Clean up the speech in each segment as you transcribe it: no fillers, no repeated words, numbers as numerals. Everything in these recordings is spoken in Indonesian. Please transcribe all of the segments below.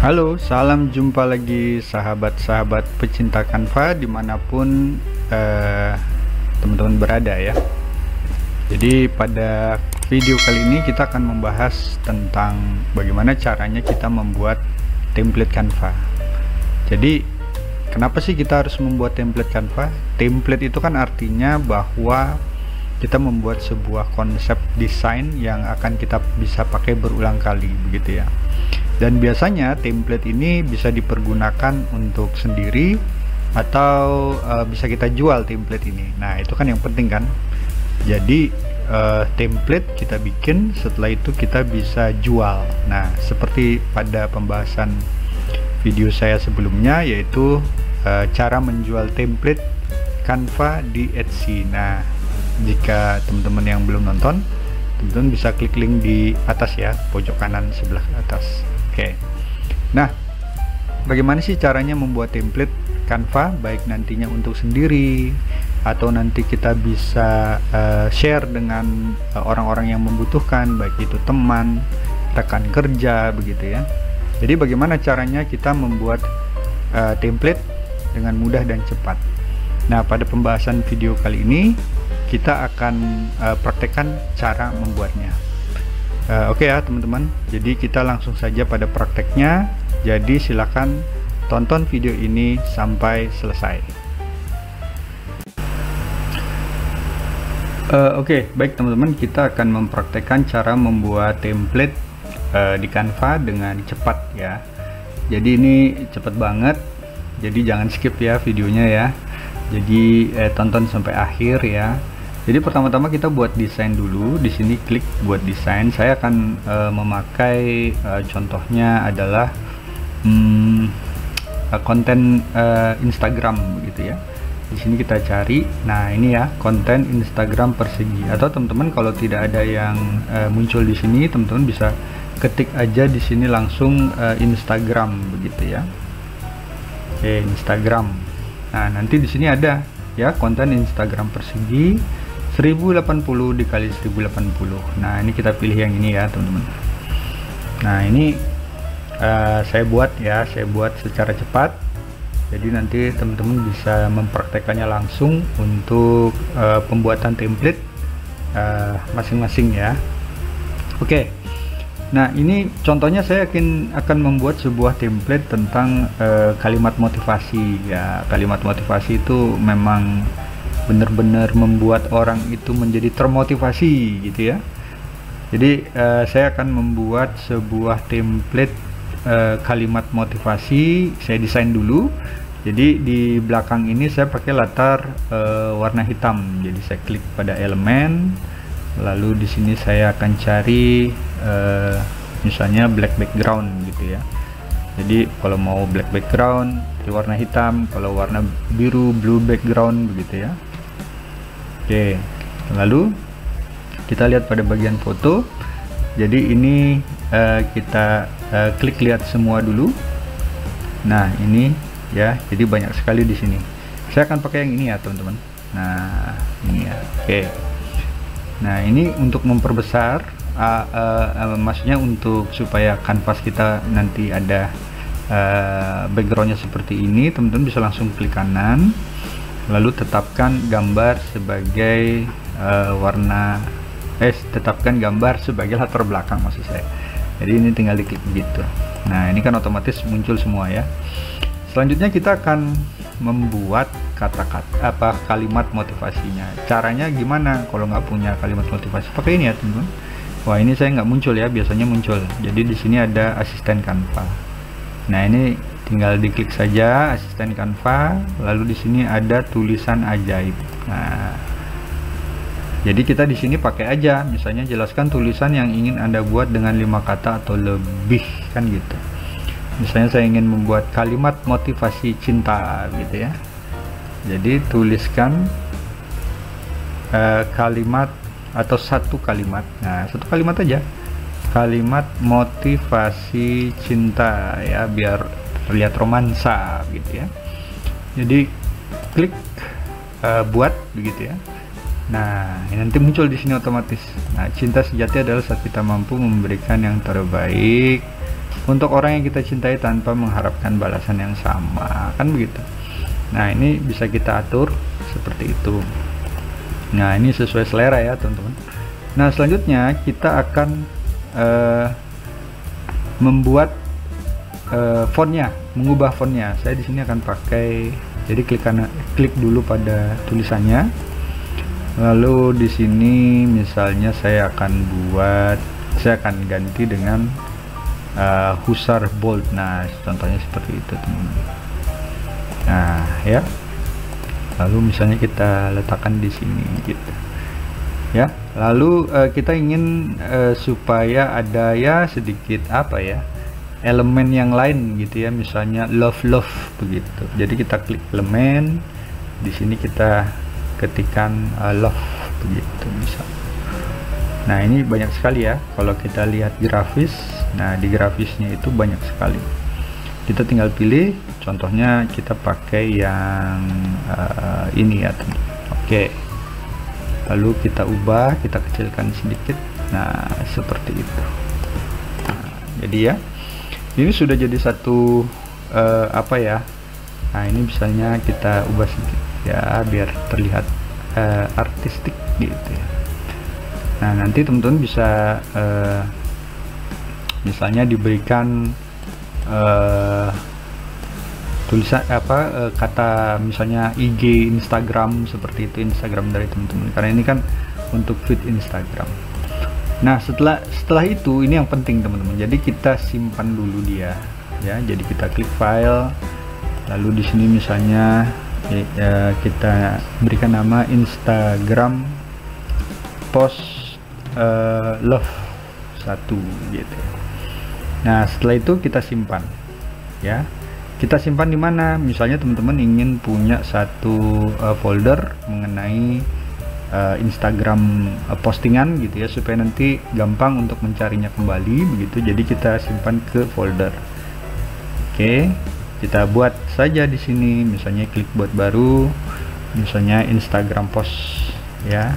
Halo, salam jumpa lagi sahabat-sahabat pecinta Canva dimanapun teman-teman berada ya. Jadi pada video kali ini kita akan membahas tentang bagaimana caranya kita membuat template Canva. Jadi kenapa sih kita harus membuat template Canva? Template itu kan artinya bahwa kita membuat sebuah konsep desain yang akan kita bisa pakai berulang kali begitu ya. Dan biasanya template ini bisa dipergunakan untuk sendiri atau bisa kita jual template ini. Nah, itu kan yang penting kan. Jadi template kita bikin, setelah itu kita bisa jual. Nah, seperti pada pembahasan video saya sebelumnya, yaitu cara menjual template Canva di Etsy. Nah, jika teman-teman yang belum nonton, teman-teman bisa klik link di atas ya, pojok kanan sebelah atas. Oke. Nah, bagaimana sih caranya membuat template Canva, baik nantinya untuk sendiri atau nanti kita bisa share dengan orang-orang yang membutuhkan, baik itu teman, rekan kerja begitu ya. Jadi bagaimana caranya kita membuat template dengan mudah dan cepat. Nah, pada pembahasan video kali ini kita akan praktekkan cara membuatnya. Oke ya teman-teman, jadi kita langsung saja pada prakteknya. Jadi silakan tonton video ini sampai selesai. Oke, baik teman-teman, kita akan mempraktekkan cara membuat template di Canva dengan cepat ya. Jadi ini cepat banget, jadi jangan skip ya videonya ya. Jadi tonton sampai akhir ya. Jadi pertama-tama kita buat desain dulu. Di sini klik buat desain. Saya akan memakai contohnya adalah konten Instagram begitu ya. Di sini kita cari. Nah, ini ya, konten Instagram persegi. Atau teman-teman kalau tidak ada yang muncul di sini, teman-teman bisa ketik aja di sini langsung Instagram begitu ya. Oke, Instagram. Nah, nanti di sini ada ya konten Instagram persegi 1080 dikali 1080. Nah, ini kita pilih yang ini ya teman-teman. Nah, ini saya buat secara cepat, jadi nanti teman-teman bisa mempraktekannya langsung untuk pembuatan template masing-masing ya. Oke. Nah, ini contohnya saya akan membuat sebuah template tentang kalimat motivasi ya. Kalimat motivasi itu memang benar-benar membuat orang itu menjadi termotivasi gitu ya. Jadi saya akan membuat sebuah template kalimat motivasi. Saya desain dulu. Jadi di belakang ini saya pakai latar warna hitam. Jadi saya klik pada elemen, lalu di sini saya akan cari misalnya black background gitu ya. Jadi kalau mau black background di warna hitam, kalau warna biru blue background begitu ya. Oke, lalu kita lihat pada bagian foto. Jadi ini kita klik lihat semua dulu. Nah, ini ya, jadi banyak sekali di sini. Saya akan pakai yang ini ya teman-teman. Nah, ini ya. Oke. Nah, ini untuk memperbesar, maksudnya untuk supaya kanvas kita nanti ada backgroundnya seperti ini. Teman-teman bisa langsung klik kanan, lalu tetapkan gambar sebagai tetapkan gambar sebagai latar belakang maksud saya. Jadi ini tinggal diklik begitu. Nah, ini kan otomatis muncul semua ya. Selanjutnya kita akan membuat kalimat motivasinya. Caranya gimana kalau nggak punya kalimat motivasi? Pakai ini ya teman-teman. Wah, ini saya nggak muncul ya, biasanya muncul. Jadi di sini ada asisten Canva. Nah, ini tinggal diklik saja asisten Canva, lalu di sini ada tulisan ajaib. Nah, jadi kita di sini pakai aja, misalnya jelaskan tulisan yang ingin Anda buat dengan 5 kata atau lebih kan gitu. Misalnya saya ingin membuat kalimat motivasi cinta gitu ya. Jadi tuliskan kalimat atau satu kalimat. Nah, satu kalimat aja. Kalimat motivasi cinta ya, biar terlihat romansa gitu ya. Jadi klik buat begitu ya. Nah, ini nanti muncul di sini otomatis. Nah, cinta sejati adalah saat kita mampu memberikan yang terbaik untuk orang yang kita cintai tanpa mengharapkan balasan yang sama, kan begitu. Nah, ini bisa kita atur seperti itu. Nah, ini sesuai selera ya teman-teman. Nah, selanjutnya kita akan membuat fontnya, mengubah fontnya. Saya di sini akan pakai, jadi klik dulu pada tulisannya, lalu di sini misalnya saya akan ganti dengan Hussar bold. Nah, contohnya seperti itu teman-teman. Nah ya, lalu misalnya kita letakkan di sini gitu ya. Lalu kita ingin supaya ada ya sedikit apa ya, elemen yang lain gitu ya, misalnya love begitu. Jadi kita klik elemen, di sini kita ketikkan love begitu misalnya. Nah, ini banyak sekali ya kalau kita lihat grafis. Nah, di grafisnya itu banyak sekali. Kita tinggal pilih, contohnya kita pakai yang ini ya teman. Oke, lalu kita ubah, kita kecilkan sedikit. Nah, seperti itu. Nah, jadi ya, ini sudah jadi satu apa ya. Nah, ini misalnya kita ubah sedikit ya biar terlihat artistik gitu ya. Nah, nanti teman-teman bisa misalnya diberikan tulisan kata misalnya IG, Instagram, seperti itu, Instagram dari teman-teman, karena ini kan untuk feed Instagram. Nah, setelah itu ini yang penting teman-teman, jadi kita simpan dulu dia ya. Jadi kita klik file, lalu di sini misalnya kita berikan nama Instagram post love 1 gitu. Nah, setelah itu kita simpan ya. Kita simpan di mana? Misalnya teman-teman ingin punya satu folder mengenai Instagram postingan gitu ya, supaya nanti gampang untuk mencarinya kembali begitu. Jadi kita simpan ke folder. Oke, kita buat saja di sini, misalnya klik buat baru, misalnya Instagram post ya,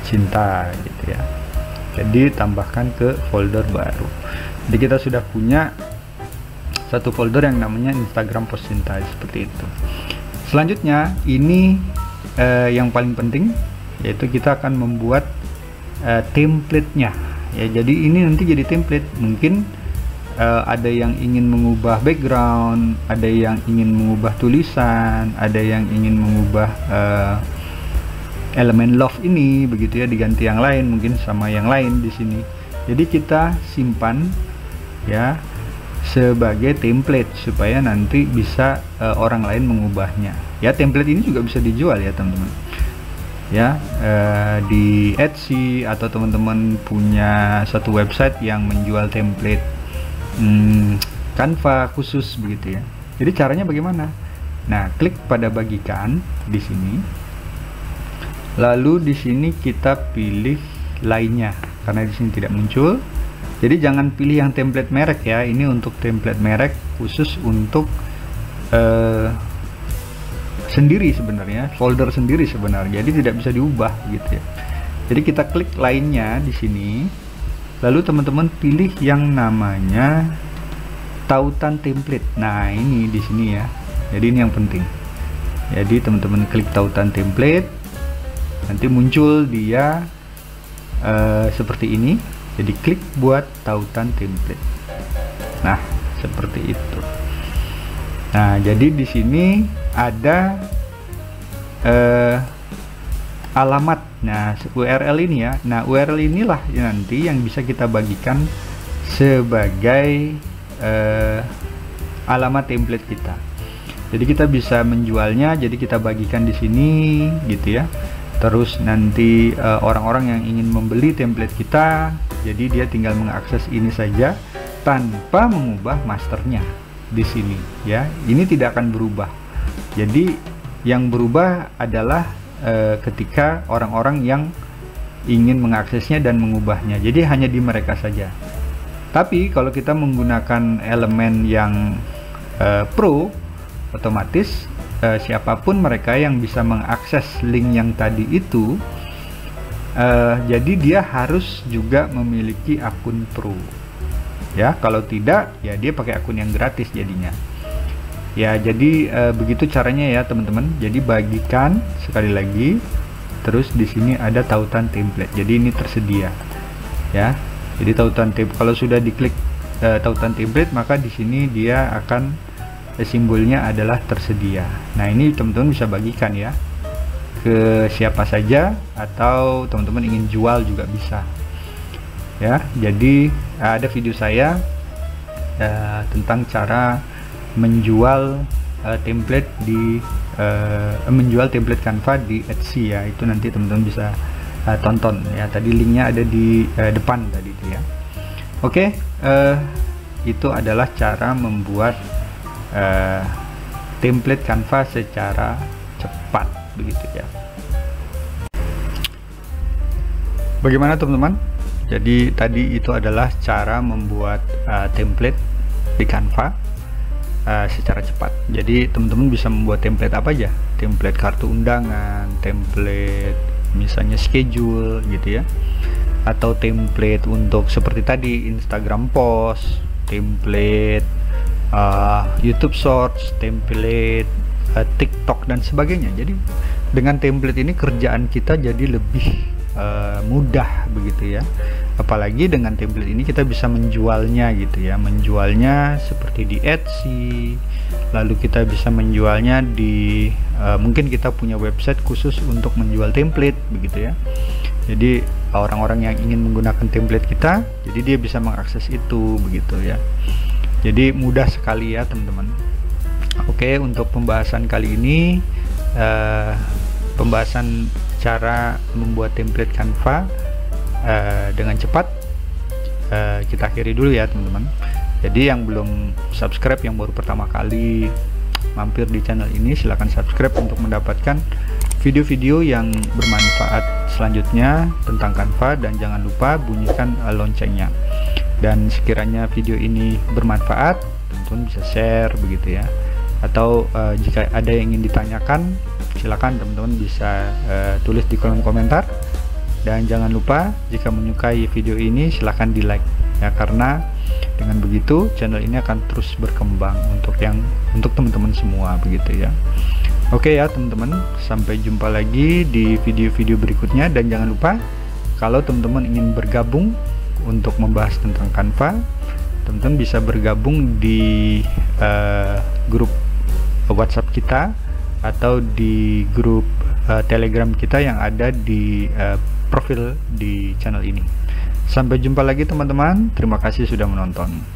cinta gitu ya. Jadi tambahkan ke folder baru. Jadi kita sudah punya satu folder yang namanya Instagram post cinta, seperti itu. Selanjutnya ini yang paling penting, yaitu kita akan membuat template-nya ya. Jadi ini nanti jadi template. Mungkin ada yang ingin mengubah background, ada yang ingin mengubah tulisan, ada yang ingin mengubah elemen love ini begitu ya, diganti yang lain, mungkin sama yang lain di sini. Jadi kita simpan ya sebagai template supaya nanti bisa orang lain mengubahnya ya. Template ini juga bisa dijual ya teman-teman ya, di Etsy, atau teman-teman punya satu website yang menjual template Canva khusus begitu ya. Jadi caranya bagaimana? Nah, klik pada bagikan di sini. Lalu di sini kita pilih lainnya, karena di sini tidak muncul. Jadi jangan pilih yang template merek ya. Ini untuk template merek khusus untuk sendiri sebenarnya, folder sendiri sebenarnya. Jadi tidak bisa diubah gitu ya. Jadi kita klik lainnya di sini. Lalu teman-teman pilih yang namanya tautan template. Nah, ini di sini ya. Jadi ini yang penting. Jadi teman-teman klik tautan template. Nanti muncul dia seperti ini. Jadi klik buat tautan template. Nah, seperti itu. Nah, jadi di sini ada alamat. Nah, URL ini ya. Nah, URL inilah nanti yang bisa kita bagikan sebagai alamat template kita. Jadi kita bisa menjualnya. Jadi kita bagikan di sini gitu ya. Terus nanti orang-orang yang ingin membeli template kita, jadi dia tinggal mengakses ini saja tanpa mengubah masternya di sini ya. Ini tidak akan berubah. Jadi yang berubah adalah ketika orang-orang yang ingin mengaksesnya dan mengubahnya. Jadi hanya di mereka saja. Tapi kalau kita menggunakan elemen yang pro, otomatis siapapun mereka yang bisa mengakses link yang tadi itu, jadi dia harus juga memiliki akun pro ya. Kalau tidak, ya dia pakai akun yang gratis jadinya. Ya, jadi begitu caranya ya teman-teman. Jadi bagikan sekali lagi. Terus di sini ada tautan template. Jadi ini tersedia, ya. Jadi tautan template. Kalau sudah diklik tautan template, maka di sini dia akan simbolnya adalah tersedia. Nah, ini teman-teman bisa bagikan ya ke siapa saja, atau teman-teman ingin jual juga bisa. Ya, jadi ada video saya tentang cara menjual template di menjual template Canva di Etsy ya. Itu nanti teman-teman bisa tonton ya. Tadi linknya ada di depan tadi itu ya. Oke, itu adalah cara membuat template Canva secara cepat begitu ya. Bagaimana teman-teman? Jadi tadi itu adalah cara membuat template di Canva secara cepat. Jadi teman-teman bisa membuat template apa aja, template kartu undangan, template misalnya schedule gitu ya, atau template untuk seperti tadi Instagram post, template YouTube Shorts, template TikTok dan sebagainya. Jadi dengan template ini kerjaan kita jadi lebih mudah begitu ya. Apalagi dengan template ini kita bisa menjualnya gitu ya, menjualnya seperti di Etsy, lalu kita bisa menjualnya di mungkin kita punya website khusus untuk menjual template begitu ya. Jadi orang-orang yang ingin menggunakan template kita, jadi dia bisa mengakses itu begitu ya. Jadi mudah sekali ya teman-teman. Oke, untuk pembahasan kali ini pembahasan cara membuat template Canva dengan cepat kita akhiri dulu ya teman-teman. Jadi yang belum subscribe, yang baru pertama kali mampir di channel ini, silahkan subscribe untuk mendapatkan video-video yang bermanfaat selanjutnya tentang Canva, dan jangan lupa bunyikan loncengnya. Dan sekiranya video ini bermanfaat, teman-teman bisa share begitu ya, atau jika ada yang ingin ditanyakan, silakan teman-teman bisa tulis di kolom komentar. Dan jangan lupa jika menyukai video ini silahkan di like ya, karena dengan begitu channel ini akan terus berkembang untuk teman-teman semua begitu ya. Oke ya teman-teman, sampai jumpa lagi di video-video berikutnya. Dan jangan lupa kalau teman-teman ingin bergabung untuk membahas tentang Canva, teman-teman bisa bergabung di grup WhatsApp kita atau di grup Telegram kita yang ada di profil di channel ini. Sampai jumpa lagi teman-teman. Terima kasih sudah menonton.